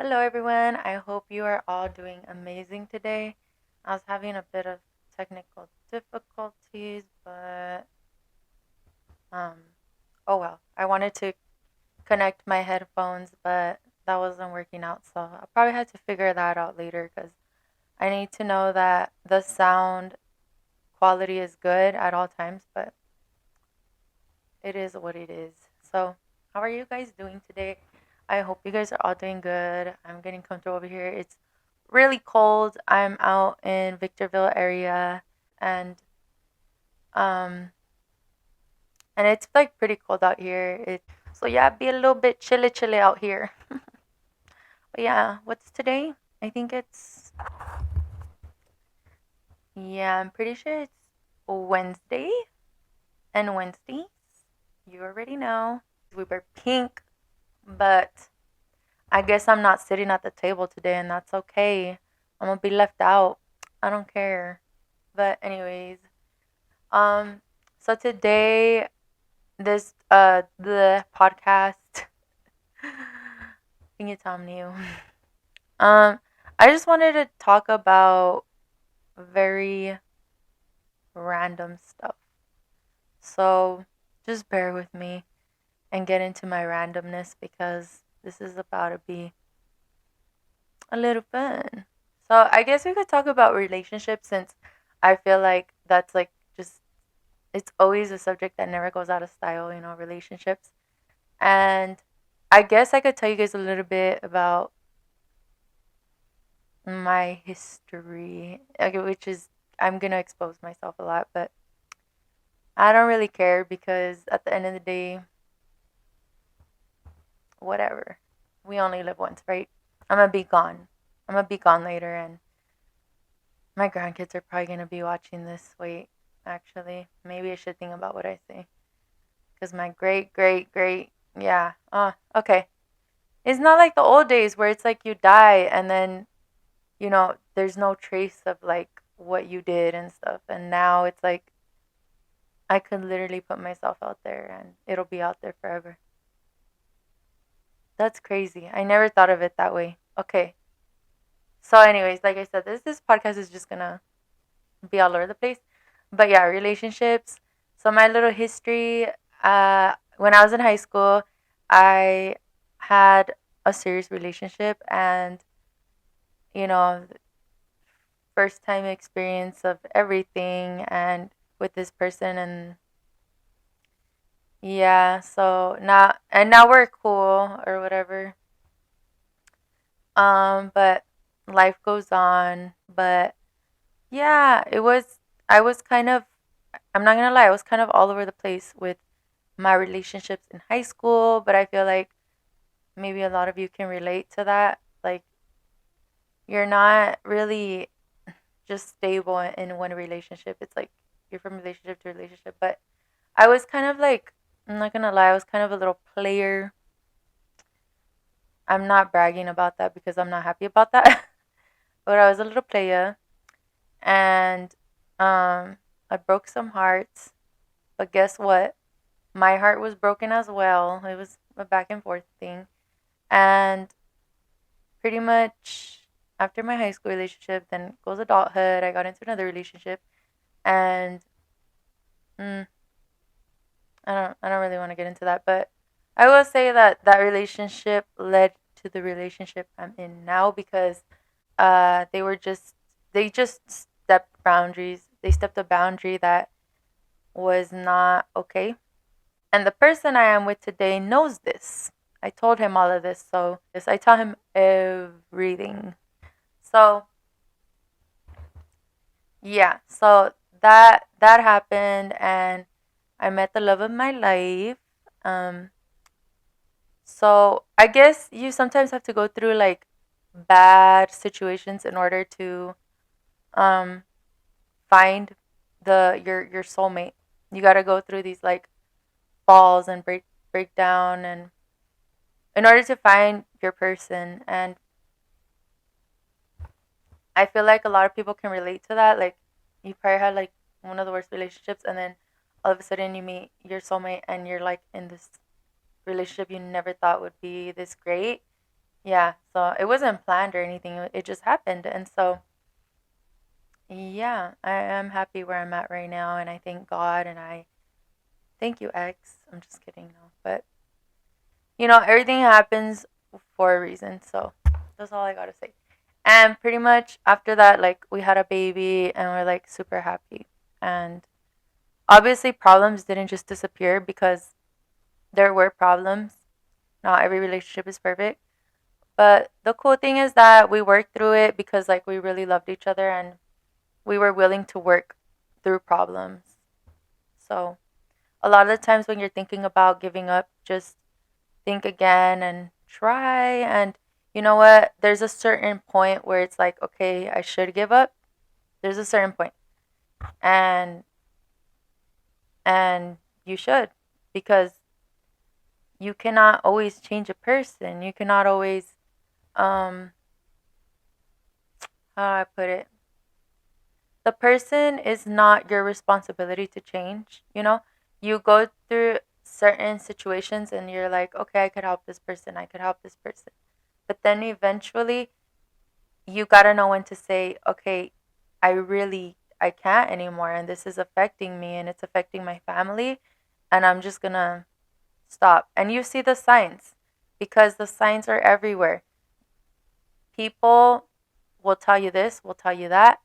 Hello, everyone. I hope you are all doing amazing today. I was having a bit of technical difficulties, but um, oh well. I wanted to connect my headphones, but that wasn't working out, so I'll probably have to figure that out later because I need to know that the sound quality is good at all times, but it is what it is. So, how are you guys doing today? I hope you guys are all doing good. I'm getting comfortable over here. It's really cold. I'm out in Victorville area and um and it's like pretty cold out here. So yeah, be a little bit chilly out here. But yeah, what's today? I think it's yeah, I'm pretty sure it's Wednesday and Wednesdays. You already know. We were pink, but I guess I'm not sitting at the table today, and that's okay. I'm gonna be left out. I don't care. But anyways, um, so today the podcast. Can you tell me? I just wanted to talk about very random stuff. So just bear with me and get into my randomness because this is about to be a little fun. So I guess we could talk about relationships since I feel like that's like just it's always a subject that never goes out of style, relationships. And I guess I could tell you guys a little bit about my history, okay, which is I'm gonna expose myself a lot, but I don't really care because at the end of the day, whatever. We only live once, right? I'm gonna be gone. I'm gonna be gone later, and my grandkids are probably gonna be watching this. Wait, actually, maybe I should think about what I say because my great, yeah. Okay. It's not like the old days where it's like you die and then there's no trace of like what you did and stuff. And now it's like I could literally put myself out there and it'll be out there forever. That's crazy. I never thought of it that way. Okay. So, anyways, like I said, this podcast is just gonna be all over the place. But yeah, relationships. So my little history. When I was in high school, I had a serious relationship, and you know, first time experience of everything, and with this person, and yeah. So now we're cool or whatever. But life goes on. But yeah, I was kind of, I'm not gonna lie, I was kind of all over the place with my relationships in high school, but I feel like maybe a lot of you can relate to that. Like, you're not really just stable in one relationship. It's like you're from relationship to relationship. But I was kind of like, I'm not gonna lie, I was kind of a little player. I'm not bragging about that because I'm not happy about that. But I was a little player, and I broke some hearts. But guess what? My heart was broken as well. It was a back and forth thing. And pretty much after my high school relationship, then goes adulthood. I got into another relationship, and mm, I don't really want to get into that, but I will say that that relationship led to the relationship I'm in now because they just stepped boundaries. They stepped a boundary that was not okay. And the person I am with today knows this. I told him all of this, so yes, I tell him everything. So yeah, so that happened, and I met the love of my life. Um, so I guess you sometimes have to go through like bad situations in order to um find your soulmate. You got to go through these like falls and break down and in order to find your person. And I feel like a lot of people can relate to that. Like, you probably had like one of the worst relationships, and then all of a sudden you meet your soulmate, and you're like in this relationship you never thought would be this great. Yeah, so it wasn't planned or anything. It just happened. And so, yeah, I am happy where I'm at right now. And I thank God and I thank you, X. I'm just kidding, no. But, everything happens for a reason. So that's all I got to say. And pretty much after that, like, we had a baby and we're like super happy. And obviously, problems didn't just disappear because there were problems. Not every relationship is perfect. But the cool thing is that we worked through it because like we really loved each other and we were willing to work through problems. So a lot of the times when you're thinking about giving up, just think again and try. And you know what? There's a certain point where it's like, okay, I should give up. There's a certain point, and and you should, because you cannot always change a person. You cannot always um how do I put it? The person is not your responsibility to change, You go through certain situations and you're like, okay, I could help this person, I could help this person. But then eventually you got to know when to say, okay, I can't anymore and this is affecting me and it's affecting my family and I'm just going to stop. And you see the signs because the signs are everywhere. People will tell you this, will tell you that.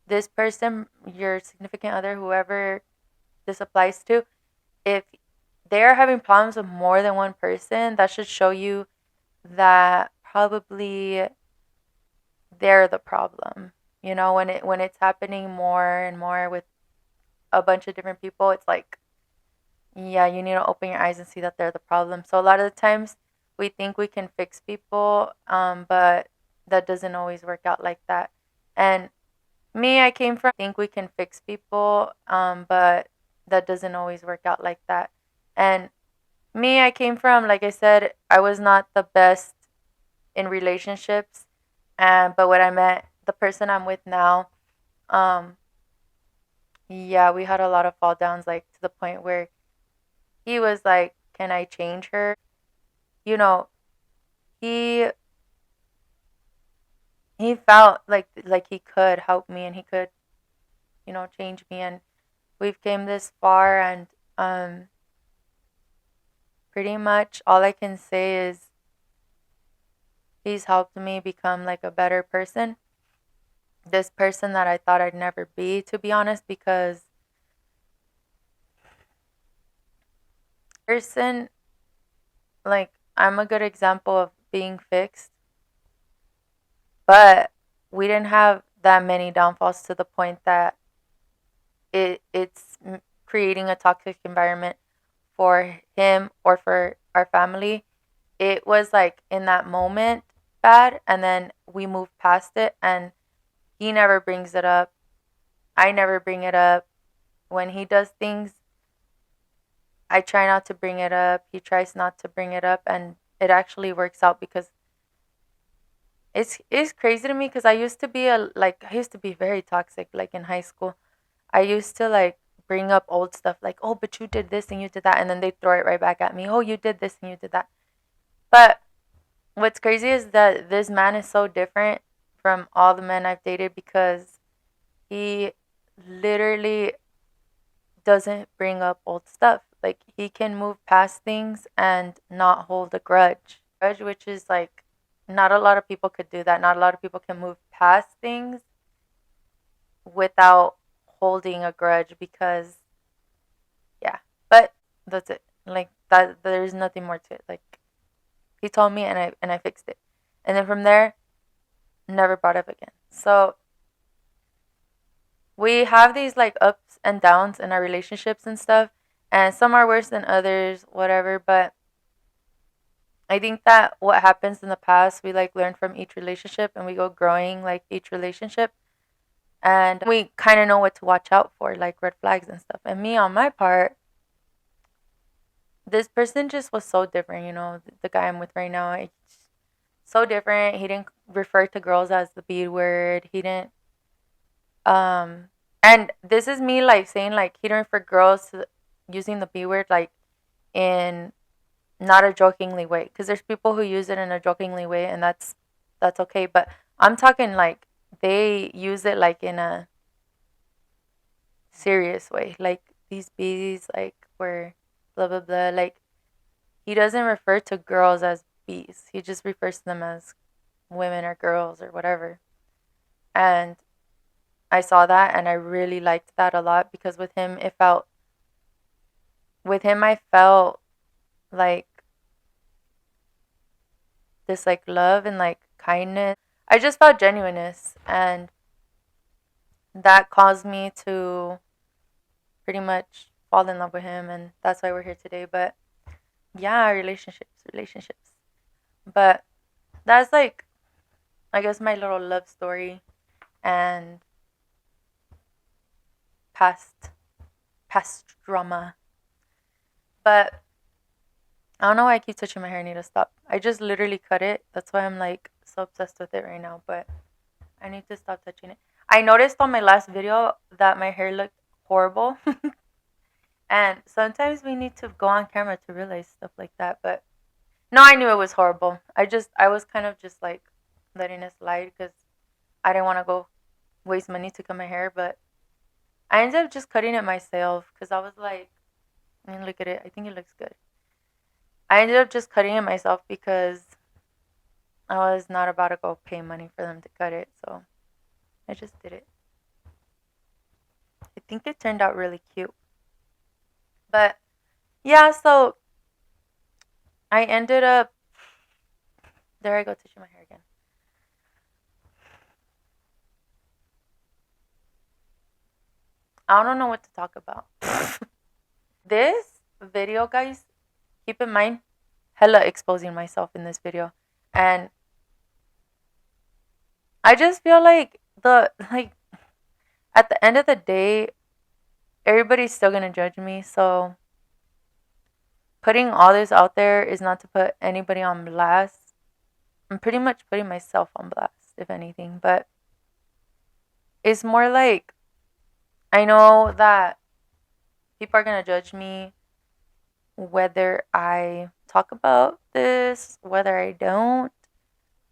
This person, your significant other, whoever this applies to, if they're having problems with more than one person, that should show you that probably they're the problem. When it's happening more and more with a bunch of different people, it's like, yeah, you need to open your eyes and see that they're the problem. So a lot of the times we think we can fix people, but that doesn't always work out like that. And me, I came from think we can fix people, but that doesn't always work out like that. And me, I came from, like I said, I was not the best in relationships, and but what I met, the person I'm with now, um, yeah, we had a lot of fall downs, like to the point where he was like, "Can I change her?" You know, he he felt like he could help me and he could, change me, and we've came this far, and pretty much all I can say is he's helped me become like a better person. This person that I thought I'd never be, to be honest, because person, like, I'm a good example of being fixed, but we didn't have that many downfalls to the point that it's creating a toxic environment for him or for our family. It was like in that moment bad, and then we moved past it, and he never brings it up. I never bring it up. When he does things, I try not to bring it up. He tries not to bring it up, and it actually works out because it's crazy to me because I used to be very toxic like in high school. I used to like bring up old stuff like, "Oh, but you did this and you did that." And then they throw it right back at me. "Oh, you did this and you did that." But what's crazy is that this man is so different from all the men I've dated because he literally doesn't bring up old stuff. Like he can move past things and not hold a grudge. Grudge, which is like not a lot of people could do that. Not a lot of people can move past things without holding a grudge because yeah. But that's it. Like that there's nothing more to it. Like he told me and I fixed it. And then from there, never brought up again. So we have these like ups and downs in our relationships and stuff, and some are worse than others, whatever, but I think that what happens in the past, we like learn from each relationship and we go growing like each relationship, and we kind of know what to watch out for, like red flags and stuff. And me on my part, this person just was so different, the guy I'm with right now, it's so different. He didn't refer to girls as the B word. He didn't um and this is me like saying like he didn't refer girls to using the B word like in not a jokingly way, because there's people who use it in a jokingly way, and that's okay. But I'm talking like they use it like in a serious way, like these bees, like where blah blah blah. Like he doesn't refer to girls as bees. He just refers to them as women or girls or whatever. And I saw that and I really liked that a lot because with him I felt like this like love and like kindness. I just felt genuineness, and that caused me to pretty much fall in love with him, and that's why we're here today. But yeah, relationships. But that's like, I guess, my little love story and past past drama. But I don't know why I keep touching my hair. I need to stop. I just literally cut it. That's why I'm like so obsessed with it right now. But I need to stop touching it. I noticed on my last video that my hair looked horrible. And sometimes we need to go on camera to realize stuff like that. But no, I knew it was horrible. I was kind of just like letting it slide because I didn't want to go waste money to cut my hair. But I ended up just cutting it myself because I was like, I mean, look at it. I think it looks good. I ended up just cutting it myself because I was not about to go pay money for them to cut it. So I just did it. I think it turned out really cute. But yeah, so I ended up. There I go touching my hair again. I don't know what to talk about. This video, guys, keep in mind, hella exposing myself in this video. And I just feel like at the end of the day, everybody's still gonna judge me. So putting all this out there is not to put anybody on blast. I'm pretty much putting myself on blast, if anything. But it's more like I know that people are gonna judge me whether I talk about this, whether I don't.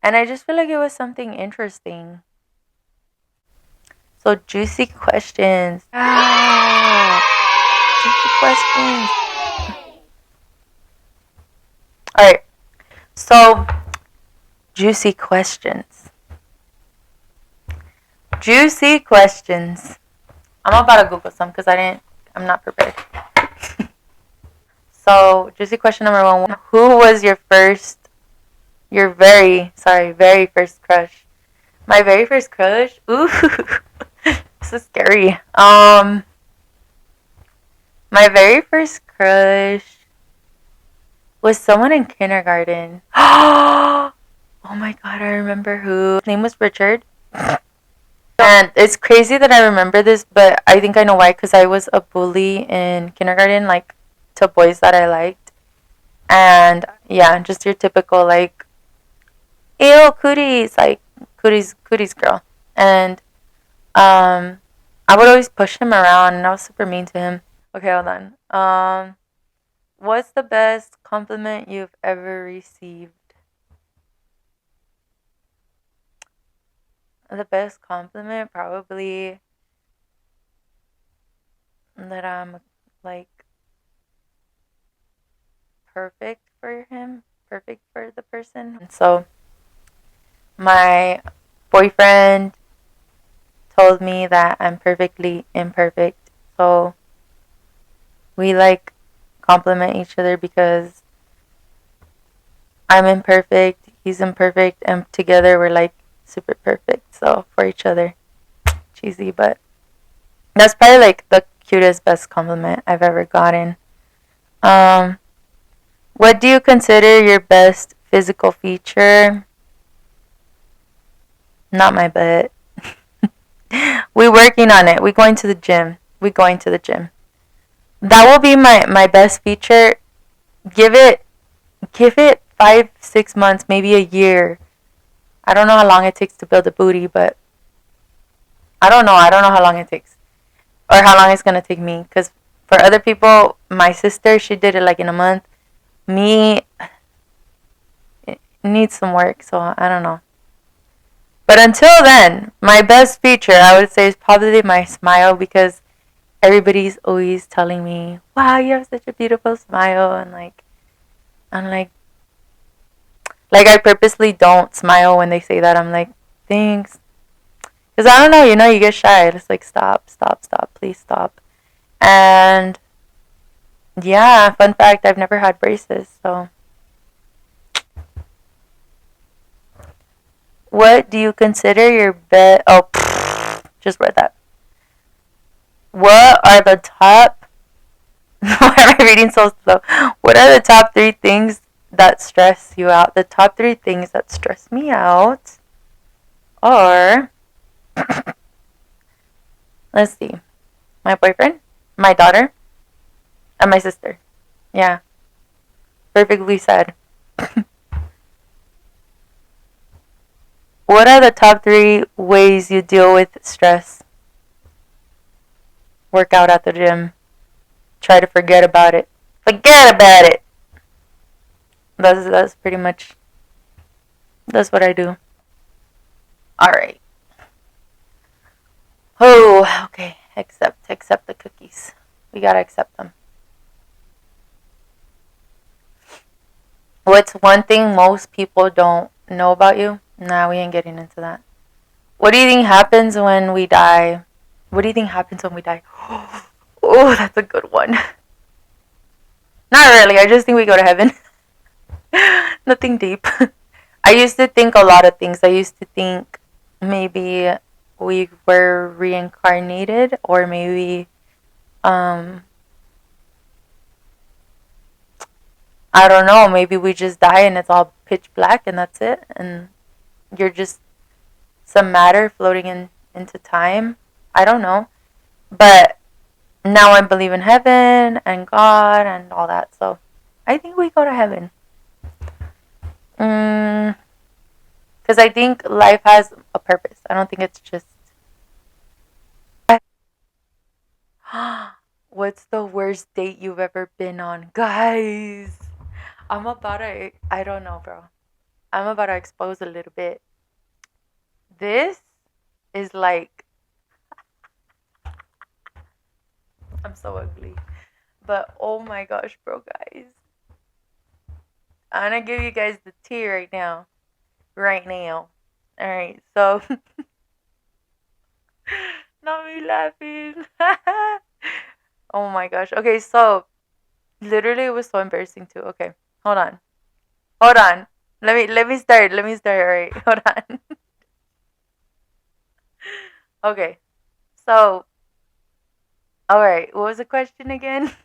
And I just feel like it was something interesting. So juicy questions. Ah, juicy questions. All right. So juicy questions. Juicy questions. I'm about to Google some because I'm not prepared. So juicy question number one. Who was very first crush? My very first crush? Ooh, this is scary. My very first crush was someone in kindergarten. Oh my god, I remember who. His name was Richard. And it's crazy that I remember this, but I think I know why, because I was a bully in kindergarten, like, to boys that I liked. And yeah, just your typical, like, ew, cooties, like, cooties girl. And I would always push him around, and I was super mean to him. Okay, hold on. What's the best compliment you've ever received? The best compliment, probably that I'm like perfect for him, perfect for the person. So, my boyfriend told me that I'm perfectly imperfect. So, we like compliment each other because I'm imperfect, he's imperfect, and together we're like super perfect. So, for each other. Cheesy, but that's probably like the cutest, best compliment I've ever gotten. Um, what do you consider your best physical feature? Not my butt. We working on it. We going to the gym. We going to the gym. That will be my best feature. Give it give it 5 6 months, maybe a year. I don't know how long it takes to build a booty, but I don't know. I don't know how long it takes or how long it's gonna take me. Cause for other people, my sister, she did it like in a month. me, it needs some work, so I don't know. But until then, my best feature I would say is probably my smile, because everybody's always telling me, "Wow, you have such a beautiful smile," and I'm like I purposely don't smile when they say that. I'm like, thanks, because I don't know, you get shy. It's like, stop, stop, stop, please stop. And yeah, fun fact, I've never had braces. So, what do you consider your best? Oh, just read that. What are the top? Why am I reading so slow? What are the top three things that stress you out? The top three things that stress me out are, let's see, my boyfriend, my daughter, and my sister. Yeah, perfectly said. What are the top three ways you deal with stress? Work out at the gym. Try to forget about it. Forget about it. That's pretty much, that's what I do. All right. Oh, okay. Accept the cookies. We gotta accept them. What's one thing most people don't know about you? Nah, we ain't getting into that. What do you think happens when we die? What do you think happens when we die? Oh, that's a good one. Not really. I just think we go to heaven. Nothing deep. I used to think a lot of things. I used to think maybe we were reincarnated, or maybe um I don't know, maybe we just die and it's all pitch black and that's it, and you're just some matter floating into time. I don't know. But now I believe in heaven and God and all that. So I think we go to heaven. Mm, because I think life has a purpose. I don't think it's just. What's the worst date you've ever been on? Guys, I don't know, bro. I'm about to expose a little bit. This is like, I'm so ugly. But oh my gosh, bro, guys. I'm gonna give you guys the tea right now. Right now. Alright, so. Not me laughing. Oh my gosh. Okay, so literally it was so embarrassing too. Okay, hold on. Hold on. Let me start. Let me start. Alright, hold on. Okay, so alright, what was the question again?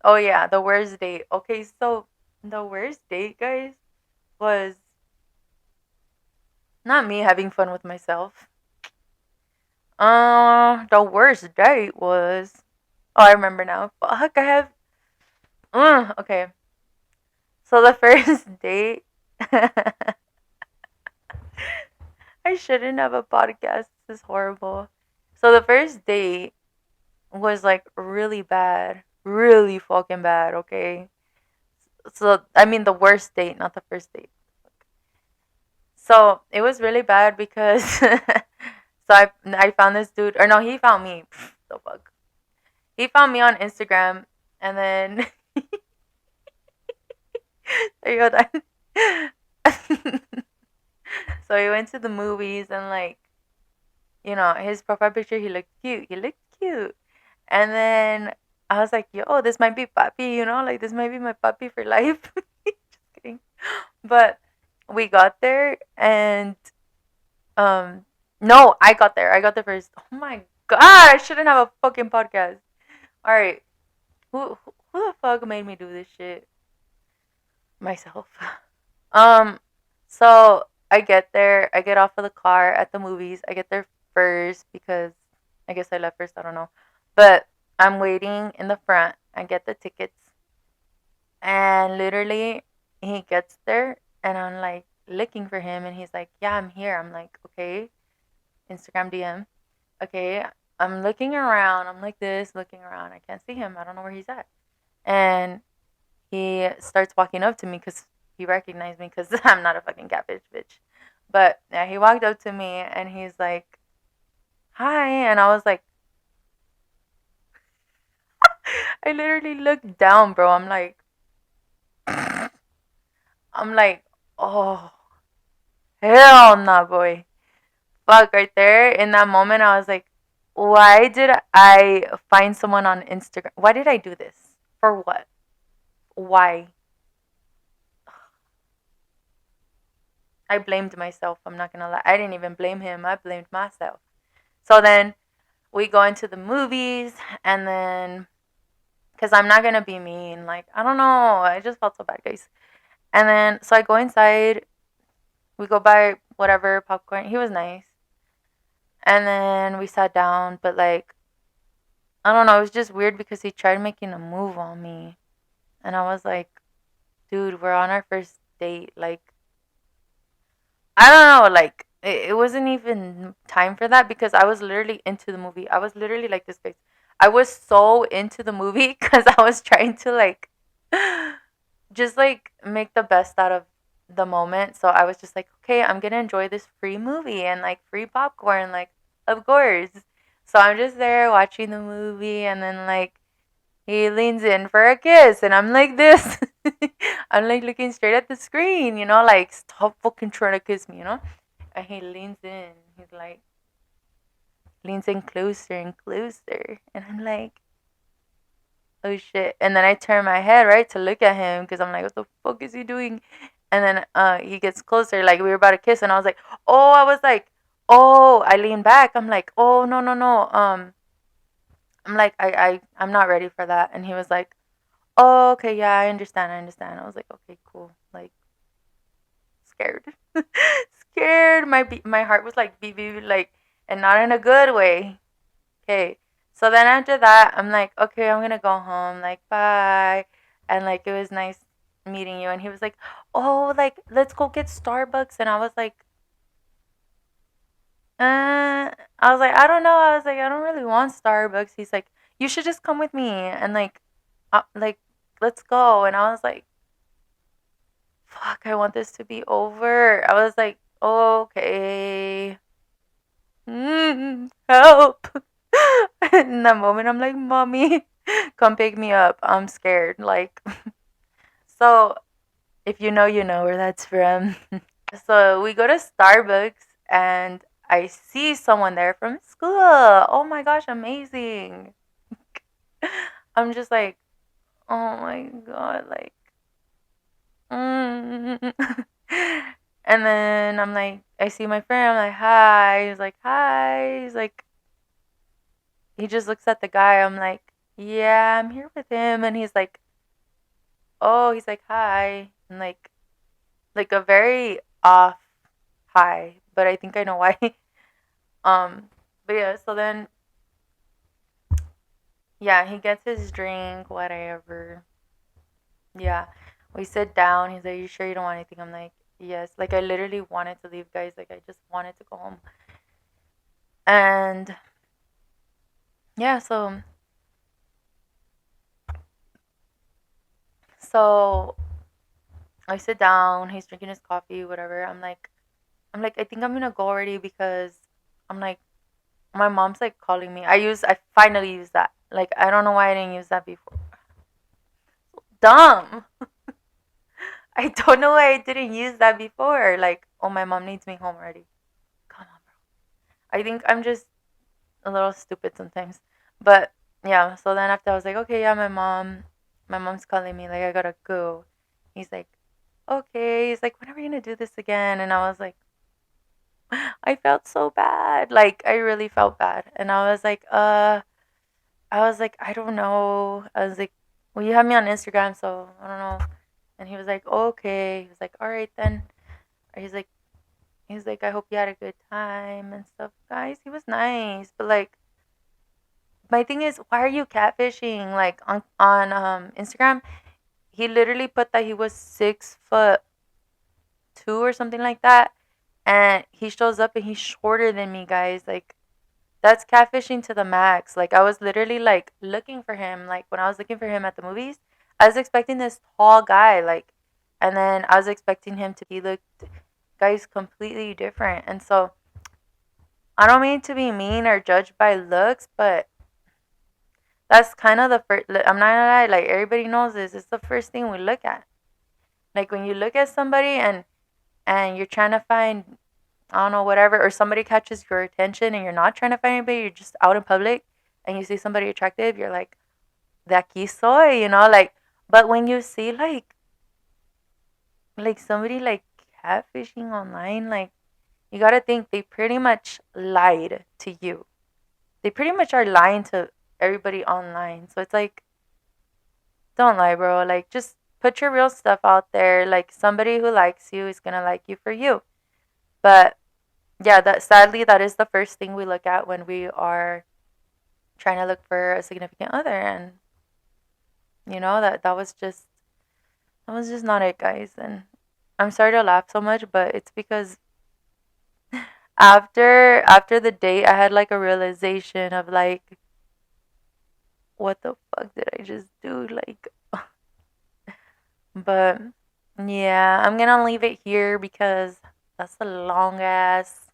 Oh yeah, the worst date. Okay, so the worst date, guys, was not me having fun with myself. The worst date was. Oh, I remember now. Fuck, I have. Okay. So the first date. I shouldn't have a podcast. This is horrible. So the first date was like really bad, really fucking bad. Okay. So I mean the worst date, not the first date. So it was really bad because I found this dude, or no, he found me. The fuck. He found me on Instagram, and then there you go. So we went to the movies, and his profile picture, he looked cute. He looked cute, and then I was like, "Yo, this might be puppy. Like this might be my puppy for life." Just kidding. But we got there, and um, no, I got there. I got there first. Oh my god, I shouldn't have a fucking podcast. All right, who the fuck made me do this shit? Myself. Um, so I get there, I get off of the car at the movies. I get there first because I guess I left first, I don't know. But I'm waiting in the front. I get the tickets, and literally he gets there, and I'm like looking for him, and he's like, "Yeah, I'm here." I'm like, "Okay." Instagram DM. Okay, I'm looking around. I'm like this, looking around. I can't see him. I don't know where he's at. And he starts walking up to me because he recognized me because I'm not a fucking catfish bitch. But yeah, he walked up to me and he's like, "Hi," and I was like, I literally looked down, bro. I'm like, oh hell nah, boy. Fuck, right there in that moment, I was like, why did I find someone on Instagram? Why did I do this? For what? Why? I blamed myself. I'm not gonna lie. I didn't even blame him. I blamed myself. So then we go into the movies, and then because I'm not gonna be mean, like I don't know, I just felt so bad, guys. And then so I go inside. We go buy whatever popcorn. He was nice, and then we sat down. But like I don't know, it was just weird because he tried making a move on me, and I was like, dude, we're on our first date. Like I don't know, like it wasn't even time for that because I was literally into the movie. I was literally like this, guys. I was so into the movie because I was trying to like just like make the best out of the moment. So I was just like, okay, I'm gonna enjoy this free movie and like free popcorn, like of course. So I'm just there watching the movie, and then like he leans in for a kiss, and I'm like this. I'm like looking straight at the screen, like stop fucking trying to kiss me, And he leans in. He's like leans in closer and closer, and I'm like, oh shit. And then I turn my head right to look at him because I'm like, what the fuck is he doing? And then he gets closer, like we were about to kiss, and I was like, oh, I was like, oh, I lean back. I'm like, oh no no no. I'm like, I'm not ready for that. And he was like, oh, okay, yeah, I understand, I understand. I was like, okay, cool. Like, scared. Scared. My heart was like, beep, beep, like, and not in a good way. Okay. So then after that, I'm like, okay, I'm gonna go home. Like, bye. And like, it was nice meeting you. And he was like, oh, like, let's go get Starbucks. And I was like, I was like, I don't know. I was like, I don't really want Starbucks. He's like, you should just come with me and like, let's go. And I was like, fuck, I want this to be over. I was like, okay, help. In that moment, I'm like, mommy, come pick me up. I'm scared. Like, so if you know, you know where that's from. So we go to Starbucks, and I see someone there from school. Oh my gosh, amazing. I'm just like, oh my god, like, mm. And then I'm like, I see my friend. I'm like, hi. He's like, hi. He's like, he just looks at the guy. I'm like, yeah, I'm here with him. And he's like, oh, he's like, hi. And like a very off hi, but I think I know why. um, but yeah, so then, yeah, he gets his drink, whatever. Yeah, we sit down. He's like, you sure you don't want anything? I'm like, yes. Like, I literally wanted to leave, guys. Like, I just wanted to go home. And yeah, so I sit down. He's drinking his coffee, whatever. I'm like, I think I'm gonna go already because I'm like, my mom's like calling me. I finally used that. Like, I don't know why I didn't use that before. Dumb. I don't know why I didn't use that before. Like, oh, my mom needs me home already. Come on, bro. I think I'm just a little stupid sometimes. But yeah, so then after I was like, okay, yeah, my mom's calling me. Like, I gotta go. He's like, okay. He's like, when are we gonna do this again? And I was like, I felt so bad. Like, I really felt bad. And I was like, I don't know. I was like, well, you have me on Instagram, so I don't know. And he was like, okay. He was like, all right then. He's like, I hope you had a good time and stuff. Guys, he was nice, but like, my thing is, why are you catfishing? Like on Instagram, he literally put that he was 6'2" or something like that, and he shows up and he's shorter than me, guys. Like, that's catfishing to the max. Like, I was literally like looking for him. Like, when I was looking for him at the movies, I was expecting this tall guy, like, and then I was expecting him to be the guy's completely different. And so I don't mean to be mean or judge by looks, but that's kind of the first. I'm not gonna lie, like everybody knows this. It's the first thing we look at. Like when you look at somebody and you're trying to find, I don't know, whatever, or somebody catches your attention and you're not trying to find anybody, you're just out in public and you see somebody attractive, you're like, de aquí soy, like. But when you see like somebody like catfishing online, like you gotta think they pretty much lied to you. They pretty much are lying to everybody online. So it's like, don't lie, bro. Like just put your real stuff out there. Like somebody who likes you is gonna like you for you. But yeah, that sadly that is the first thing we look at when we are trying to look for a significant other. And that was just not it, guys. And I'm sorry to laugh so much, but it's because after the date I had like a realization of like, what the fuck did I just do? Like, but yeah, I'm gonna leave it here because that's a long ass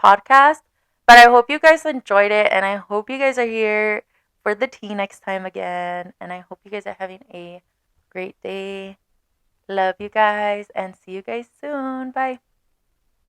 podcast. But I hope you guys enjoyed it, and I hope you guys are here for the tea next time again. And I hope you guys are having a great day. Love you guys, and see you guys soon. Bye.